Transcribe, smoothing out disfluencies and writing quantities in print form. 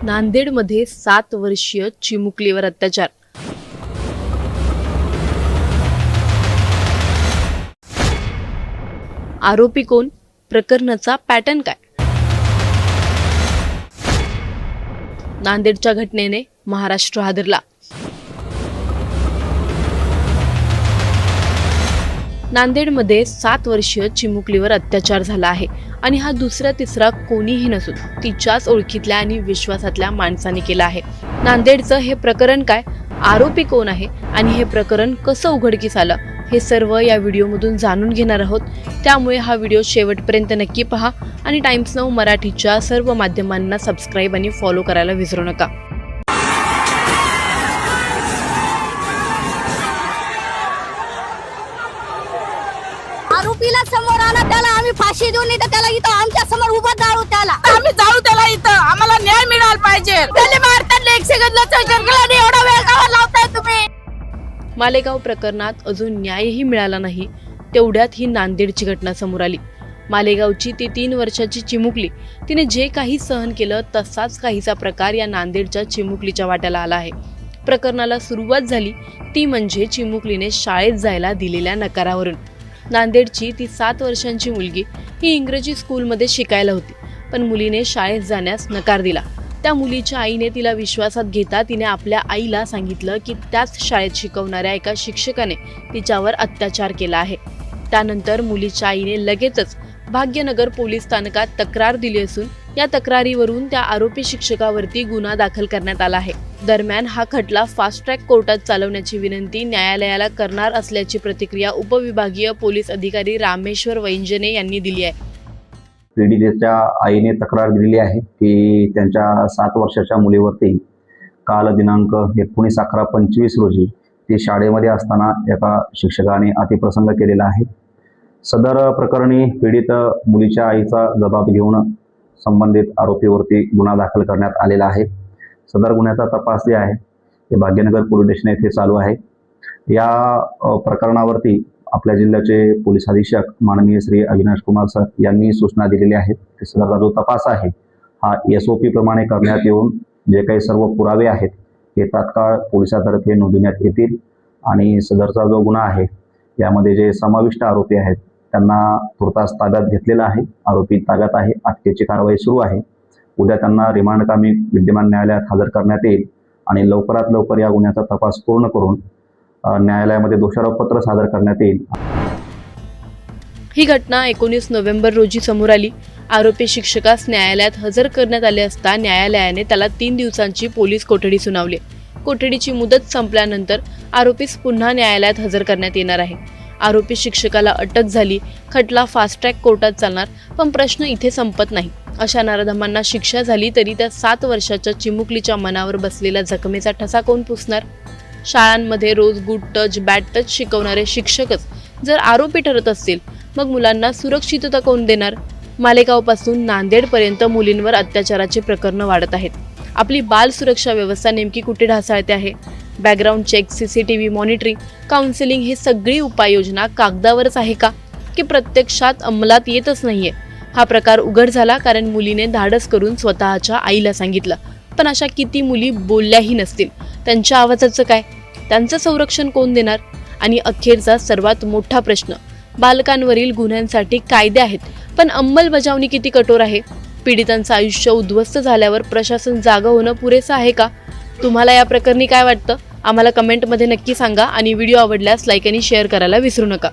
नांदेडमध्ये 7 वर्षीय चिमुकलीवर अत्याचार. आरोपी कोण? प्रकरणाचा पॅटर्न काय? नांदेडच्या घटनेने महाराष्ट्र हादरला. नांदेडमध्ये 7 वर्षीय चिमुकलीवर अत्याचार झाला आहे आणि हा दुसरा-तिसरा कोणीही नसून तिच्याच ओळखीतल्या आणि विश्वासातल्या माणसाने केला आहे. नांदेडचं हे प्रकरण काय, आरोपी कोण आहे आणि हे प्रकरण कसं उघडकीस आलं, हे सर्व या व्हिडिओमधून जाणून घेणार आहोत. त्यामुळे हा व्हिडिओ शेवटपर्यंत नक्की पहा आणि टाइम्स नाऊ मराठीच्या सर्व माध्यमांना सबस्क्राईब आणि फॉलो करायला विसरू नका. आरोपीला समोर आणा, त्याला आम्ही फाशी देऊन इथं त्याला इथं आमच्या समोर उभं जाळू, त्याला आम्ही जाळू त्याला इथं. आम्हाला न्याय मिळाला पाहिजे. त्याला मारतात 1 सेकंदला चर्चेला एवढा वेळ का लावताय तुम्ही? मालेगाव प्रकरणात अजून न्यायही मिळाला नाही, तेवढ्यात ही नांदेडची घटना समोर आली. मालेगावची ती 3 वर्षाची चिमुकली, तिने जे काही सहन केलं तसाच काहीचा प्रकार या नांदेडच्या चिमुकलीच्या वाट्याला आला आहे. प्रकरणाला सुरुवात झाली ती म्हणजे चिमुकलीने शाळेत जायला दिलेल्या नकारावरून. नांदेडची ती 7 वर्षांची मुलगी ही इंग्रजी स्कूलमध्ये शिकायला होती, पण मुलीने शाळेत जाण्यास नकार दिला. त्या मुलीच्या आईने तिला विश्वासात घेता तिने आपल्या आईला सांगितलं की त्याच शाळेत शिकवणाऱ्या एका शिक्षकाने तिच्यावर अत्याचार केला आहे. त्यानंतर मुलीच्या आईने लगेचच भाग्यनगर पोलीस स्थानकात तक्रार दिली असून या तक्रारीवरून त्या आरोपी शिक्षकावरती गुन्हा दाखल करण्यात आला आहे. दरम्यान हा खटला फास्ट ट्रॅक कोर्टात चालवण्याची विनंती न्यायालयाला करणार असल्याची प्रतिक्रिया उपविभागीय पोलीस अधिकारी रामेश्वर वैंजने यांनी दिली आहे. पीडितेच्या आईने तक्रार दिलेली आहे की त्यांच्या 7 वर्षाच्या मुलीवरती काल दिनांक 19/11/25 रोजी ती शाळेमध्ये असताना एका शिक्षकाने अतिप्रसंग केलेला आहे. सदर प्रकरणी पीडित मुलीच्या आईचा जबाब घेऊन संबंधित आरोपीवरती गुन्हा दाखल करण्यात आलेला आहे. सदर गुन्ह्याचा तपास जे आहे ते भाग्यनगर पोलीस स्टेशन येथे चालू आहे. या प्रकरणावरती आपल्या जिल्ह्याचे पोलीस अधीक्षक माननीय श्री अविनाश कुमार सर यांनी सूचना दिलेल्या आहेत की सदरचा जो तपास आहे हा SOP प्रमाणे करण्यात येऊन जे काही सर्व पुरावे आहेत ते तात्काळ पोलिसातर्फे नोंदवण्यात येतील आणि सदरचा जो गुन्हा आहे यामध्ये जे समाविष्ट आरोपी आहेत त्यांना तुर्तास ताब्यात घेतलेला आहे. आरोपी ताब्यात आहे. अटकेची कारवाई सुरू आहे. उद्या त्यांना रिमांडकामी विद्यमान न्यायालयात हजर करण्यात येईल आणि लवकरात लवकर या गुन्ह्याचा तपास पूर्ण करून न्यायालयामध्ये दोषारोपपत्र सादर करण्यात येईल. ही घटना 19 नोव्हेंबर रोजी समोर आली. आरोपी शिक्षकास न्यायालयात हजर करण्यात आले असता न्यायालयाने त्याला 3 दिवसांची पोलीस कोठडी सुनावली. कोठडीची मुदत संपल्यानंतर आरोपीस पुन्हा न्यायालयात हजर करण्यात येणार आहे. आरोपी शिक्षकाला अटक झाली, खटला फास्ट ट्रॅक कोर्टात चालणार, पण प्रश्न इथे संपत नाही. अशा नराधमांना शिक्षा झाली तरी त्या 7 वर्षाच्या चिमुकलीच्या मनावर बसलेला जखमेचा ठसा कोण पुसणार? शाळांमध्ये रोज गुड टच बॅड टच शिकवणारे शिक्षकच जर आरोपी ठरत असतील, मग मुलांना सुरक्षितता कोण देणार? मालेगावपासून नांदेडपर्यंत मुलींवर अत्याचाराचे प्रकरण वाढत आहेत. आपली बाल सुरक्षा व्यवस्था नेमकी कुठे ढासळते आहे? Background check, CCTV monitoring, counselling ही सगळी उपाययोजना कागदावरच आहे का, की प्रत्यक्षात अंमलात येतच नाहीये? हा प्रकार उघड झाला कारण मुलीने धाडस करून स्वतःच्या आईला सांगितलं. पण अशा किती मुली बोलल्याही नसतील? त्यांच्या आवाजाचं काय? त्यांचं संरक्षण कोण देणार? आणि अखेरचा सर्वात मोठा प्रश्न, बालकांवरील गुन्ह्यांसाठी कायदे आहेत पण अंमलबजावणी किती कठोर आहे? पीडितांचं आयुष्य उद्ध्वस्त झाल्यावर प्रशासन जागं होणं पुरेसं आहे का? तुम्हाला या प्रकरणी काय वाटतं? आम्हाला कमेंटमध्ये नक्की सांगा आणि व्हिडिओ आवडल्यास लाईक आणि शेअर करायला विसरू नका.